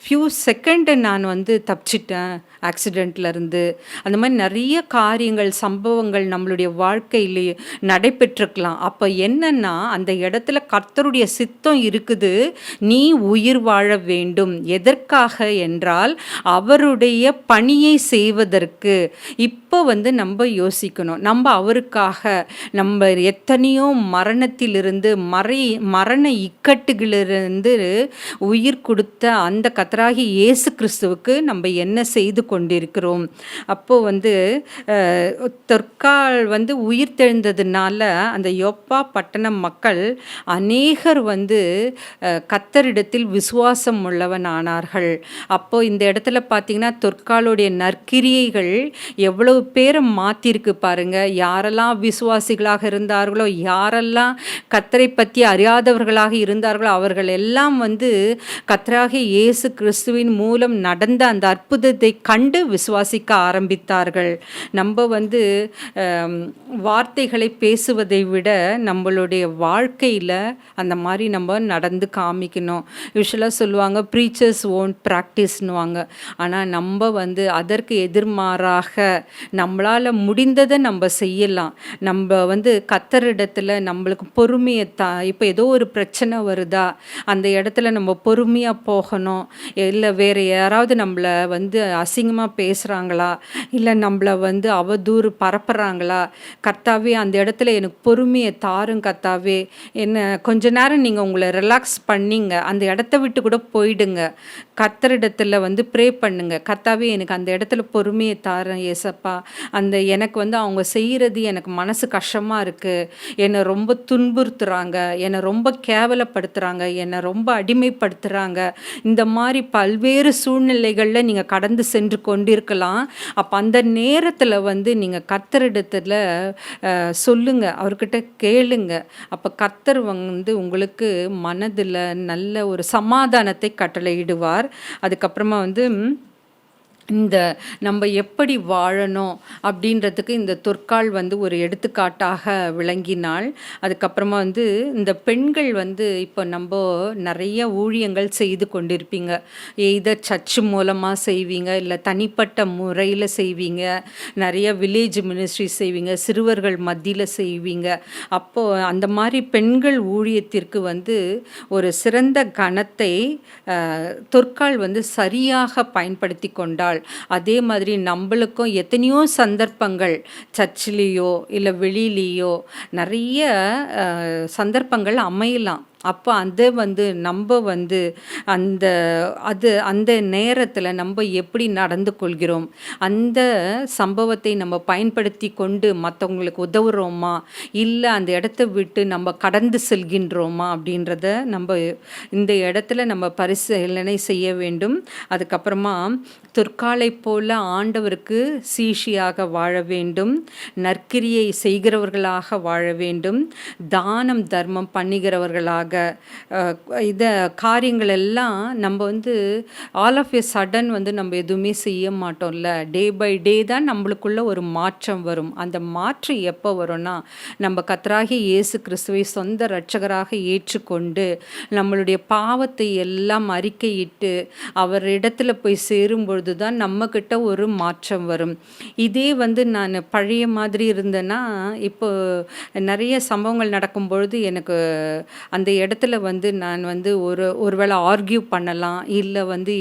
ஃபியூ செகண்டு நான் வந்து தப்பிச்சிட்டேன் ஆக்சிடெண்ட்லேருந்து. அந்த மாதிரி நிறைய காரியங்கள், சம்பவங்கள் நம்மளுடைய வாழ்க்கையிலேயே நடைபெற்றிருக்கலாம். அப்போ என்னன்னா, அந்த இடத்துல கர்த்தருடைய சித்தம் இருக்குது, நீ உயிர் வாழ வேண்டும். எதற்காக என்றால் அவருடைய பணியை செய்வதற்கு. இப்போ வந்து நம்ம யோசிக்கணும், நம்ம அவருக்காக நம்ம எத்தனையோ மரணத்திலிருந்து மரண இக்கட்டுகளிலிருந்து உயிர் கொடுத்த அந்த கர்த்தராகிய இயேசு கிறிஸ்துவுக்கு நம்ம என்ன செய்து கொண்டிருக்கிறோம். அப்போது வந்து தொற்காள் வந்து உயிர் தெழுந்ததுனால அந்த யோப்பா பட்டணம் மக்கள் அநேகர் வந்து கர்த்தரிடத்தில் விசுவாசம் உள்ளவன் ஆனார்கள். அப்போது இந்த இடத்துல பார்த்தீங்கன்னா, தொற்காளுடைய நற்கிரியைகள் எவ்வளவு பேரை மாற்றிருக்கு பாருங்க. யாரெல்லாம் விசுவாசிகளாக இருந்தார்களோ, யாரெல்லாம் கர்த்தரை பற்றி அறியாதவர்களாக இருந்தார்களோ அவர்கள் எல்லாம் வந்து கர்த்தராகிய இயேசு கிறிஸ்துவின் மூலம் நடந்த அந்த அற்புதத்தை கண்டு விசுவாசிக்க ஆரம்பித்தார்கள். நம்ம வந்து வார்த்தைகளை பேசுவதை விட நம்மளுடைய வாழ்க்கையில் அந்த மாதிரி நம்ம நடந்து காமிக்கணும். யூஸ்வலாக சொல்லுவாங்க ப்ரீச்சர்ஸ் ஓன்ட் ப்ராக்டிஸ்னுவாங்க. ஆனால் நம்ம வந்து அதற்கு எதிர்மாறாக நம்மளால் முடிந்ததை நம்ம செய்யலாம். நம்ம வந்து கர்த்தரிடத்தில் நம்மளுக்கு பொறுமையை இப்போ ஏதோ ஒரு பிரச்சனை வருதா, அந்த இடத்துல நம்ம பொறுமையாக போகணும். இல்லை வேறு யாராவது நம்மளை வந்து அசிங்கமாக பேசுகிறாங்களா, இல்லை நம்மளை வந்து அவதூறு பரப்புகிறாங்களா, கர்த்தாவே அந்த இடத்துல எனக்கு பொறுமையை தாரும் கர்த்தாவே, என்ன கொஞ்ச நேரம் நீங்கள் உங்களை ரிலாக்ஸ் பண்ணிங்க, அந்த இடத்த விட்டு கூட போயிடுங்க, கர்த்தரிடத்தில் வந்து ப்ரே பண்ணுங்க, கர்த்தாவே எனக்கு அந்த இடத்துல பொறுமையை தாரேன் ஏசப்பா, அந்த எனக்கு வந்து அவங்க செய்கிறது எனக்கு மனசு கஷ்டமாக இருக்குது, என்னை ரொம்ப துன்புறுத்துகிறாங்க, என்னை ரொம்ப கேவலப்படுத்துகிறாங்க, என்னை ரொம்ப அடிமைப்படுத்துகிறாங்க, இந்த மாதிரி பல்வேறு சூழ்நிலைகளில் நீங்கள் கடந்து சென்று கொண்டிருக்கலாம். அப்போ அந்த நேரத்தில் வந்து நீங்கள் கர்த்தரிடத்தில் சொல்லுங்க, அவர்கிட்ட கேளுங்க. அப்போ கர்த்தர் வந்து உங்களுக்கு மனதில் நல்ல ஒரு சமாதானத்தை கட்டளையிடுவார். அதுக்கப்புறமா வந்து இந்த நம்ம எப்படி வாழணும் அப்படின்றதுக்கு இந்த தொற்கால் வந்து ஒரு எடுத்துக்காட்டாக விளங்கினாள். அதுக்கப்புறமா வந்து இந்த பெண்கள் வந்து இப்போ நம்ம நிறைய ஊழியங்கள் செய்து கொண்டிருப்பீங்க. எய்தர் சர்ச்சு மூலமாக செய்வீங்க, இல்லை தனிப்பட்ட முறையில் செய்வீங்க, நிறைய வில்லேஜ் மினிஸ்ட்ரி செய்வீங்க, சிறுவர்கள் மத்தியில் செய்வீங்க. அப்போது அந்த மாதிரி பெண்கள் ஊழியத்திற்கு வந்து ஒரு சிறந்த கணத்தை தொற்கால் வந்து சரியாக பயன்படுத்தி கொண்டாள். அதே மாதிரி நம்மளுக்கும் எத்தனையோ சந்தர்ப்பங்கள் சர்ச்சிலேயோ இல்லை வெளியிலேயோ நிறைய சந்தர்ப்பங்கள் அமையலாம். அப்போ அதை வந்து நம்ம வந்து அந்த அந்த நேரத்தில் நம்ம எப்படி நடந்து கொள்கிறோம், அந்த சம்பவத்தை நம்ம பயன்படுத்தி கொண்டு மற்றவங்களுக்கு உதவுறோமா, இல்லை அந்த இடத்த விட்டு நம்ம கடந்து செல்கின்றோமா அப்படின்றத நம்ம இந்த இடத்துல நம்ம பரிசீலனை செய்ய வேண்டும். அதுக்கப்புறமா தொற்காலை போல ஆண்டவருக்கு சீஷியாக வாழ வேண்டும், நற்கிரியை செய்கிறவர்களாக வாழ வேண்டும், தானம் தர்மம் பண்ணுகிறவர்களாக இதை காரியங்கள் எல்லாம் நம்ம வந்து ஆல் ஆஃப் எ சடன் வந்து நம்ம எதுவுமே செய்ய மாட்டோம்ல. டே பை டே தான் நம்மளுக்குள்ள ஒரு மாற்றம் வரும். அந்த மாற்றம் எப்போ வரும்னா நம்ம கர்த்தராகிய இயேசு கிறிஸ்துவை சொந்த இரட்சகராக ஏற்றுக்கொண்டு நம்மளுடைய பாவத்தை எல்லாம் அறிக்கையிட்டு அவர் இடத்துல போய் சேரும் பொழுது தான் நம்மக்கிட்ட ஒரு மாற்றம் வரும். இதே வந்து நான் பழைய மாதிரி இருந்தேன்னா இப்போ நிறைய சம்பவங்கள் நடக்கும் பொழுது எனக்கு அந்த இடத்துல வந்து நான் வந்து ஒருவேளை ஆர்கியூ பண்ணலாம், இல்லை வந்து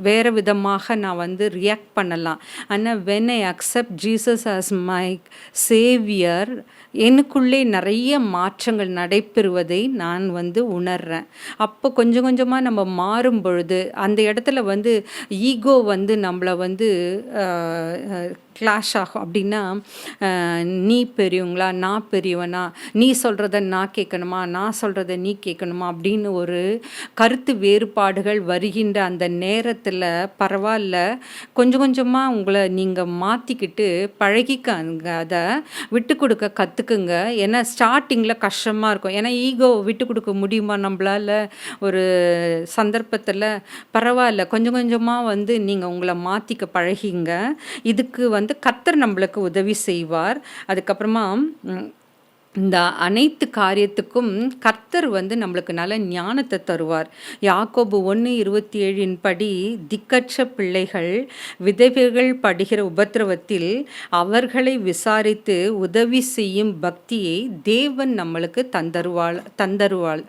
வேறு விதமாக நான் வந்து ரியாக்ட் பண்ணலாம். ஆனால் when I accept Jesus as my savior, எனக்குள்ளே நிறைய மாற்றங்கள் நடைபெறுவதை நான் வந்து உணர்றேன். அப்போ கொஞ்சம் கொஞ்சமாக நம்ம மாறும் பொழுது அந்த இடத்துல வந்து ஈகோ வந்து நம்மளை வந்து கிளாஷ் ஆகும். அப்படின்னா நீ பெரியவங்களா, நான் பெரியவனா, நீ சொல்கிறத நான் கேட்கணுமா, நான் சொல்கிறத நீ கேட்கணுமா அப்படின்னு ஒரு கருத்து வேறுபாடுகள் வருகின்ற அந்த நேரத்தில் பரவாயில்ல, கொஞ்சம் கொஞ்சமாக உங்களை நீங்கள் மாற்றிக்கிட்டு பழகிக்கங்க, அதை விட்டு கொடுக்க கற்றுக்குங்க. ஏன்னா ஸ்டார்டிங்கில் கஷ்டமாக இருக்கும். ஏன்னா ஈகோ விட்டு கொடுக்க முடியுமா நம்மளால் ஒரு சந்தர்ப்பத்தில்? பரவாயில்ல, கொஞ்சம் கொஞ்சமாக வந்து நீங்கள் உங்களை மாற்றிக்க பழகிங்க. இதுக்கு வந்து கர்த்தர் நம்மளுக்கு உதவி செய்வார். அதுக்கப்புறமா இந்த அனைத்து காரியத்துக்கும் கர்த்தர் வந்து நம்மளுக்கு நல்ல ஞானத்தை தருவார். யாக்கோபு 1:27 படி திக்கற்ற பிள்ளைகள் விதவைகள் படுகிற உபத்திரவத்தில் அவர்களை விசாரித்து உதவி செய்யும் பக்தியை தேவன் நம்மளுக்கு தந்தருவாள்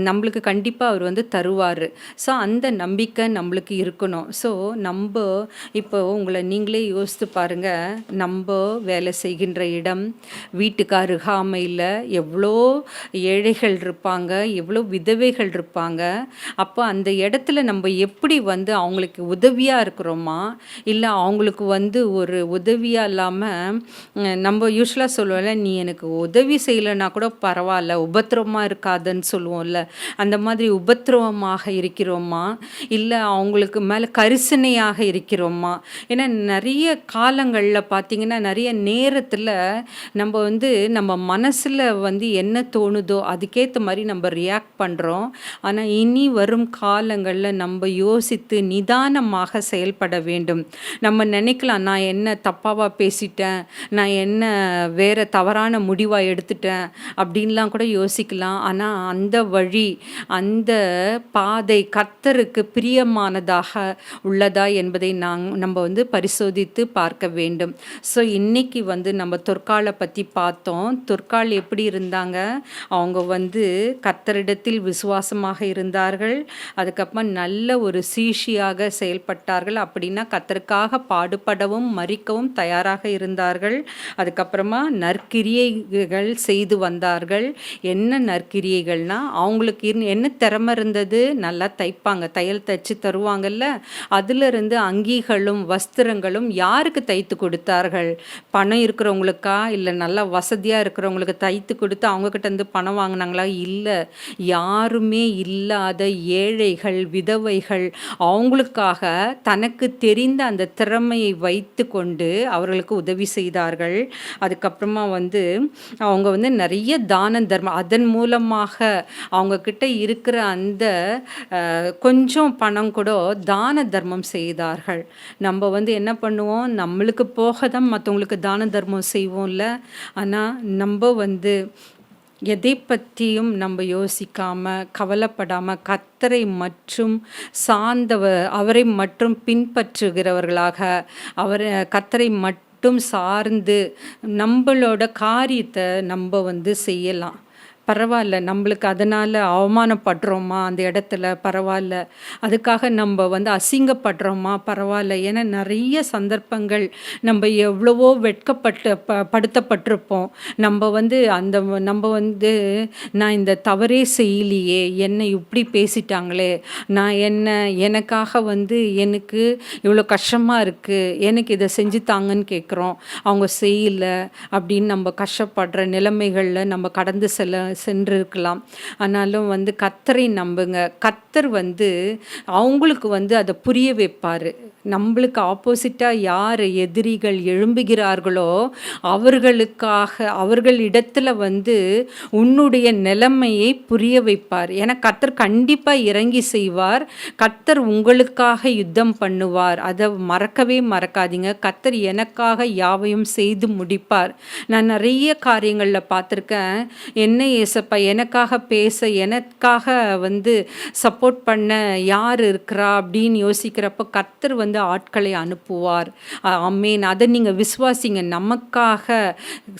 நம்மளுக்கு கண்டிப்பாக அவர் வந்து தருவார். ஸோ அந்த நம்பிக்கை நம்மளுக்கு இருக்கணும். ஸோ நம்ம இப்போ உங்களை நீங்களே யோசித்து பாருங்கள், நம்ம வேலை செய்கின்ற இடம், வீட்டுக்கு அருகாமையில் எவ்வளோ ஏழைகள் இருப்பாங்க, எவ்வளோ விதவைகள் இருப்பாங்க. அப்போ அந்த இடத்துல நம்ம எப்படி வந்து அவங்களுக்கு உதவியாக இருக்கிறோமா, இல்லை அவங்களுக்கு வந்து ஒரு உதவியாக இல்லாமல் நம்ம யூஸ்வலாக சொல்லுவோம்ல, நீ எனக்கு உதவி செய்யலைன்னா கூட பரவாயில்ல, உபத்திரவமாக இருக்காதுன்னு சொல்லுவோம்ல, அந்த மாதிரி உபத்திரவமாக இருக்கிறோமா, இல்லை அவங்களுக்கு மேலே கரிசனையாக இருக்கிறோமா? ஏன்னா நிறைய காலங்களில் பார்த்திங்கன்னா நிறைய நேரத்தில் நம்ம வந்து நம்ம மனசில் வந்து என்ன தோணுதோ அதுக்கேற்ற மாதிரி நம்ம ரியாக்ட் பண்ணுறோம். ஆனால் இனி வரும் காலங்களில் நம்ம யோசித்து நிதானமாக செயல்பட வேண்டும். நம்ம நினைக்கலாம், நான் என்ன தப்பாவா பேசிட்டேன், நான் என்ன வேறு தவறான முடிவாக எடுத்துட்டேன் அப்படின்லாம் கூட யோசிக்கலாம். ஆனால் அந்த வழி, அந்த பாதை கர்த்தருக்கு பிரியமானதாக உள்ளதா என்பதை நம்ம வந்து பரிசோதித்து பார்க்க வேண்டும். ஸோ இன்னைக்கு வந்து நம்ம தொற்காலை பற்றி பார்த்தோம். தொற்கால் எப்படி இருந்தாங்க? அவங்க வந்து கர்த்தரிடத்தில் விசுவாசமாக இருந்தார்கள். அதுக்கப்புறமா நல்ல ஒரு சீஷியாக செயல்பட்டார்கள். அப்படின்னா கர்த்தருக்காக பாடுபடவும் மரிக்கவும் தயாராக இருந்தார்கள். அதுக்கப்புறமா நற்கிரியைகள் செய்து வந்தார்கள். என்ன நற்கிரியைகள்னா, அவங்களுக்கு என்ன திறமை இருந்தது? நல்லா தைப்பாங்க, தையல் தைச்சு தருவாங்கல்ல. அதிலிருந்து அங்கிகளும் வஸ்திரங்களும் யாருக்கு தைத்து கொடுத்தார்கள்? பணம் இருக்கிறவங்களுக்கா, இல்லை நல்லா வசதியாக இருக்கிறவங்களுக்கு தைத்து கொடுத்து அவங்கக்கிட்ட இருந்து பணம் வாங்கினாங்களா? இல்லை, யாருமே இல்லாத ஏழைகள், விதவைகள், அவங்களுக்காக தனக்கு தெரிந்த அந்த திறமையை வைத்து கொண்டு அவர்களுக்கு உதவி செய்தார்கள். அதுக்கப்புறமா வந்து அவங்க வந்து நிறைய தான தர்மம், அதன் மூலமாக அவங்கக்கிட்ட இருக்கிற அந்த கொஞ்சம் பணம் கூட தான தர்மம் செய்தார்கள். நம்ம வந்து என்ன பண்ணுவோம், நம்மளுக்கு போக தான் மற்றவங்களுக்கு தான தர்மம் செய்வோம்ல. ஆனால் நம்ம வந்து எதை பற்றியும் நம்ம யோசிக்காமல் கவலைப்படாமல் கர்த்தரை மற்றும் அவரை மட்டும் பின்பற்றுகிறவர்களாக, கர்த்தரை மட்டும் சார்ந்து நம்மளோட காரியத்தை நம்ம வந்து செய்யலாம். பரவாயில்ல, நம்மளுக்கு அதனால் அவமானப்படுறோமா அந்த இடத்துல, பரவாயில்ல. அதுக்காக நம்ம வந்து அசிங்கப்படுறோமா, பரவாயில்ல. ஏன்னா நிறைய சந்தர்ப்பங்கள் நம்ம எவ்வளவோ படுத்தப்பட்டிருப்போம். நம்ம வந்து நான் இந்த தவறே செய்யலையே, என்னை இப்படி பேசிட்டாங்களே, எனக்காக வந்து எனக்கு இவ்வளோ கஷ்டமாக இருக்குது, எனக்கு இதை செஞ்சு தாங்கன்னு கேட்குறோம், அவங்க செய்யலை அப்படின்னு நம்ம கஷ்டப்படுற நிலைமைகளில் நம்ம கடந்து சென்றிருக்கலாம். ஆனாலும் வந்து கர்த்தரை நம்புங்க. கர்த்தர் வந்து அவங்களுக்கு வந்து அதை புரிய வைப்பார். நம்மளுக்கு ஆப்போசிட்டாக யார் எதிரிகள் எழும்புகிறார்களோ அவர்களிடத்துல வந்து உன்னுடைய நிலைமையை புரிய வைப்பார். ஏன்னா கர்த்தர் கண்டிப்பாக இறங்கி செய்வார். கர்த்தர் உங்களுக்காக யுத்தம் பண்ணுவார். அதை மறக்கவே மறக்காதீங்க. கர்த்தர் எனக்காக யாவையும் செய்து முடிப்பார். நான் நிறைய காரியங்களில் பார்த்துருக்கேன். என்ன ஏசப்பா எனக்காக பேச, எனக்காக வந்து சப்போர்ட் பண்ண யார் இருக்கிறா அப்படின்னு யோசிக்கிறப்போ கர்த்தர் வந்து ஆட்களை அனுப்புவார். ஆமேன். அதை நீங்கள் விசுவாசிங்க. நமக்காக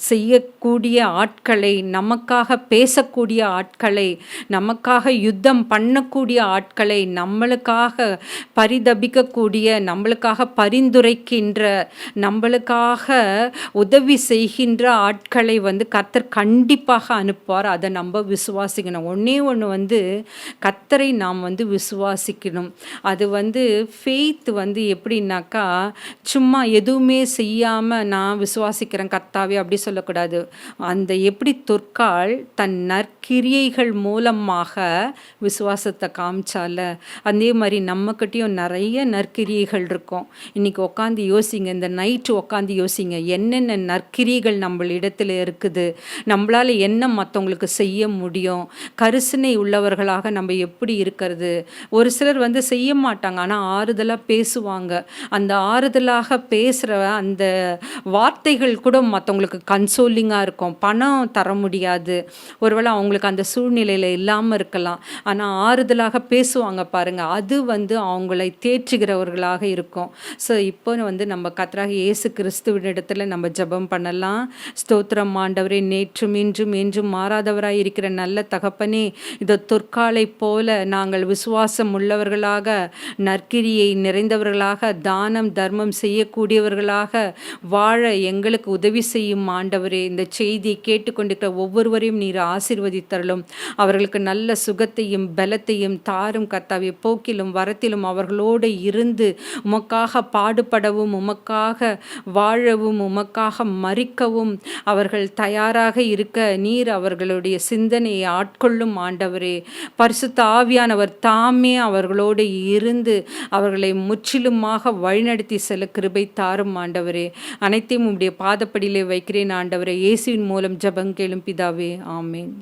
செய்யக்கூடிய ஆட்களை, நமக்காக பேசக்கூடிய ஆட்களை, நமக்காக யுத்தம் பண்ணக்கூடிய ஆட்களை, நம்மளுக்காக பரிதபிக்கக்கூடிய, நம்மளுக்காக பரிந்துரைக்கின்ற, நம்மளுக்காக உதவி செய்கின்ற ஆட்களை வந்து கர்த்தர் கண்டிப்பாக அனுப்புவார். அதை நம்ம விசுவாசிக்கணும். ஒன்று வந்து கர்த்தரை நாம் வந்து விசுவாசிக்கணும். அது வந்து ஃபெய்த் வந்து எப்படின்னாக்கா, சும்மா எதுவுமே செய்யாமல் நான் விசுவாசிக்கிறேன் கர்த்தாவே அப்படி சொல்லக்கூடாது. அந்த எப்படி தொற்கால் தன் நற்கிரியைகள் மூலமாக விசுவாசத்தை காமிச்சால, அதே மாதிரி நம்மக்கிட்டையும் நிறைய நற்கிரியைகள் இருக்கும். இன்றைக்கி உட்காந்து யோசிங்க, இந்த நைட்டு உட்காந்து யோசிங்க, என்னென்ன நற்கிரியைகள் நம்மளிடத்தில் இருக்குது, நம்மளால் என்ன மற்றவங்களுக்கு செய்ய முடியும், கரிசனை உள்ளவர்களாக நம்ம எப்படி இருக்கிறது. ஒரு சிலர் வந்து செய்ய மாட்டாங்க, ஆனால் ஆறுதலாக பேசுவாங்க. அந்த ஆறுதலாக பேசுகிற அந்த வார்த்தைகள் கூட மற்றவங்களுக்கு கன்சோலிங்காக இருக்கும். பணம் தர முடியாது, ஒருவேளை அவங்களுக்கு அந்த சூழ்நிலையில் இல்லாமல் இருக்கலாம், ஆனால் ஆறுதலாக பேசுவாங்க பாருங்கள், அது வந்து அவங்களை தேற்றுகிறவர்களாக இருக்கும். ஸோ இப்போ வந்து நம்ம கர்த்தராகிய இயேசு கிறிஸ்துவின் இடத்துல நம்ம ஜெபம் பண்ணலாம். ஸ்தோத்திரம் ஆண்டவரே, நேற்றும் இன்றும் என்றும் மாறாதவராய் இருக்கிற நல்ல தகப்பனே, இந்த தொற்காலை போல நாங்கள் விசுவாசம் உள்ளவர்களாக, நற்கிரியை நிறைந்தவர்களாக, தானம் தர்மம் செய்யக்கூடியவர்களாக வாழ எங்களுக்கு உதவி செய்யும் ஆண்டவரே. இந்த செய்தியை கேட்டுக்கொண்டிருக்கிற ஒவ்வொருவரையும் நீர் ஆசீர்வதித்தருளும். அவர்களுக்கு நல்ல சுகத்தையும் பலத்தையும் தாரும் கர்த்தாவே. போக்கிலும் வரத்திலும் அவர்களோடு இருந்து உமக்காக பாடுபடவும், உமக்காக வாழவும், உமக்காக மரிக்கவும் அவர்கள் தயாராக இருக்க நீர் அவர்களுடைய சிந்தனையை ஆட்கொள்ளும் ஆண்டவரே. பரிசுத்த ஆவியானவர் தாமே அவர்களோடு இருந்து அவர்களை முற்றிலும் முற்றிலுமாக வழிநடத்தி செல்ல கிருபை தாரும் ஆண்டவரே. அனைத்தையும் உம்முடைய பாதப்படியிலே வைக்கிறேன் ஆண்டவரே. இயேசுவின் மூலம் ஜெபம் கேளும் பிதாவே, ஆமென்.